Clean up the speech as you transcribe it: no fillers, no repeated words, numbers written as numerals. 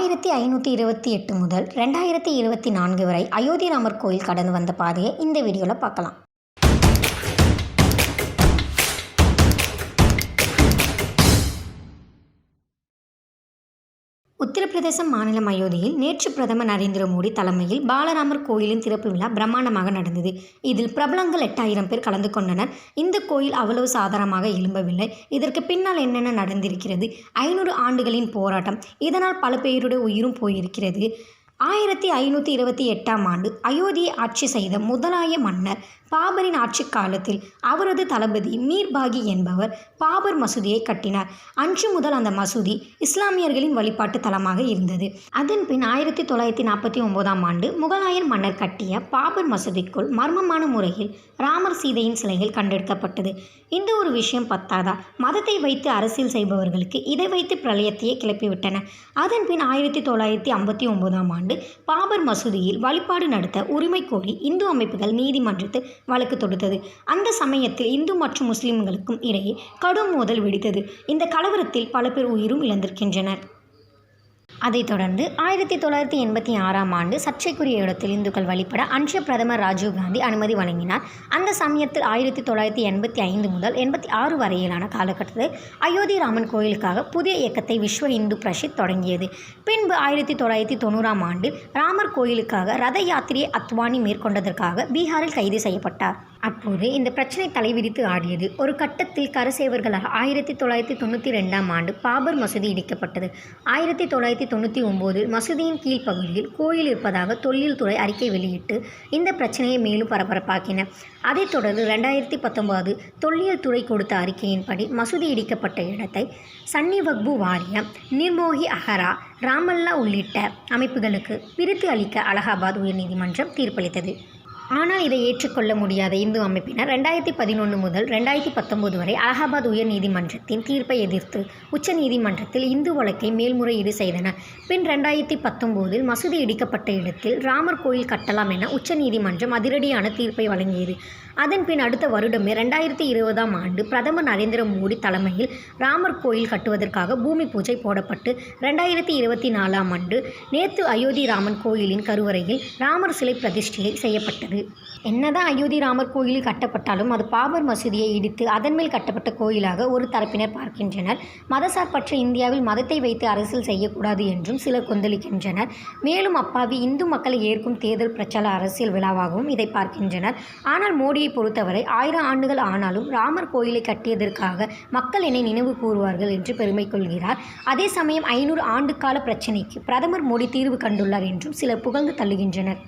1528 முதல் 2024 வரை அயோத்தி ராமர் கோயில் கடந்து வந்த பாதையை இந்த வீடியோவில் பார்க்கலாம். உத்தரப்பிரதேசம் மாநிலம் அயோத்தியில் நேற்று பிரதமர் நரேந்திர மோடி தலைமையில் பாலராமர் கோயிலின் திறப்பு விழா பிரம்மாண்டமாக நடந்தது. இதில் பிரபலங்கள் 8000 பேர் கலந்து கொண்டனர். இந்த கோயில் அவ்வளவு சாதாரணமாக எழும்பவில்லை. இதற்கு பின்னால் என்னென்ன நடந்திருக்கிறது? 500 ஆண்டுகளின் போராட்டம், இதனால் பல பேருடைய உயிரும் போயிருக்கிறது. 1528ஆம் ஆண்டு அயோத்தியை ஆட்சி செய்த முகலாய மன்னர் பாபரின் ஆட்சி காலத்தில் அவரது தளபதி மீர் பாகி என்பவர் பாபர் மசூதியை கட்டினார். அன்று முதல் அந்த மசூதி இஸ்லாமியர்களின் வழிபாட்டு தலமாக இருந்தது. அதன் பின் 1949ஆம் ஆண்டு முகலாயர் மன்னர் கட்டிய பாபர் மசூதிக்குள் மர்மமான முறையில் ராமர் சீதையின் சிலைகள் கண்டெடுக்கப்பட்டது. இந்த ஒரு விஷயம் பத்தாதா, மதத்தை வைத்து அரசியல் செய்பவர்களுக்கு இதை வைத்து பிரளயத்தையே கிளப்பிவிட்டன. அதன் பின் 1959ஆம் ஆண்டு பாபர் மசூதியில் வழிபாடு நடத்த உரிமை கோரி இந்து அமைப்புகள் நீதிமன்றத்தில் வழக்கு தொடுத்தது. அந்த சமயத்தில் இந்து மற்றும் முஸ்லிம்களுக்கும் இடையே கடும் மோதல் வெடித்தது. இந்த கலவரத்தில் பல பேர் உயிரும் இழந்திருக்கின்றனர். அதைத் தொடர்ந்து 1986ஆம் ஆண்டு சர்ச்சைக்குரிய இடத்தில் இந்துக்கள் வழிபட அன்றைய பிரதமர் ராஜீவ்காந்தி அனுமதி வழங்கினார். அந்த சமயத்தில் 1985 முதல் 86 வரையிலான காலகட்டத்தில் அயோத்தி ராமன் கோயிலுக்காக புதிய இயக்கத்தை விஸ்வ இந்து பரிஷத் தொடங்கியது. பின்பு 1990ஆம் ஆண்டில் ராமர் கோயிலுக்காக ரத யாத்திரையை அத்வானி மேற்கொண்டதற்காக பீகாரில் கைது செய்யப்பட்டார். அப்போது இந்த பிரச்சனை தலைவிரித்து ஆடியது. ஒரு கட்டத்தில் கரசேவர்களால் 1992ஆம் ஆண்டு பாபர் மசூதி இடிக்கப்பட்டது. 1999இல் மசூதியின் கீழ்ப்பகுதியில் கோயில் இருப்பதாக தொல்லியல் துறை அறிக்கை வெளியிட்டு இந்த பிரச்சனையை மேலும் பரபரப்பாக்கின. அதைத் தொடர்ந்து 2019 தொல்லியல் துறை கொடுத்த அறிக்கையின்படி மசூதி இடிக்கப்பட்ட இடத்தை சன்னி வக்பு வாரியம், நிர்மோகி அஹரா, ராமல்லா உள்ளிட்ட அமைப்புகளுக்கு பிரித்து அளிக்க அலகாபாத் உயர்நீதிமன்றம் தீர்ப்பளித்தது. ஆனால் இதை ஏற்றுக்கொள்ள முடியாத இந்து அமைப்பினர் 2011 முதல் 2019 வரை அலகாபாத் உயர் நீதிமன்றத்தின் தீர்ப்பை எதிர்த்து உச்சநீதிமன்றத்தில் இந்து வழக்கை மேல்முறையீடு செய்தனர். பின் 2019இல் மசூதி இடிக்கப்பட்ட இடத்தில் ராமர் கோயில் கட்டலாம் என உச்சநீதிமன்றம் அதிரடியான தீர்ப்பை வழங்கியது. அதன் பின் அடுத்த வருடமே 2020ஆம் ஆண்டு பிரதமர் நரேந்திர மோடி தலைமையில் ராமர் கோயில் கட்டுவதற்காக பூமி பூஜை போடப்பட்டு 2024ஆம் ஆண்டு நேற்று அயோத்தி ராமன் கோயிலின் கருவறையில் ராமர் சிலை பிரதிஷ்டை செய்யப்பட்டது. என்னதான் அயோத்தி ராமர் கோயில் கட்டப்பட்டாலும் அது பாபர் மசூதியை இடித்து அதன் மேல் கட்டப்பட்ட கோயிலாக ஒரு தரப்பினர் பார்க்கின்றனர். மதசார்பற்ற இந்தியாவில் மதத்தை வைத்து அரசியல் செய்யக்கூடாது என்றும் சிலர் கொந்தளிக்கின்றனர். மேலும் அப்பாவி இந்து மக்களை ஏற்கும் தேர்தல் பிரச்சார அரசியல் விழாவாகவும் இதை பார்க்கின்றனர். ஆனால் மோடியை பொறுத்தவரை 1000 ஆண்டுகள் ஆனாலும் ராமர் கோயிலை கட்டியதற்காக மக்கள் என்னை நினைவு கூறுவார்கள் என்று பெருமை கொள்கிறார். அதே சமயம் 500 ஆண்டு கால பிரச்சினைக்கு பிரதமர் மோடி தீர்வு கண்டுள்ளார் என்றும் சிலர் புகழ்ந்து தள்ளுகின்றனர்.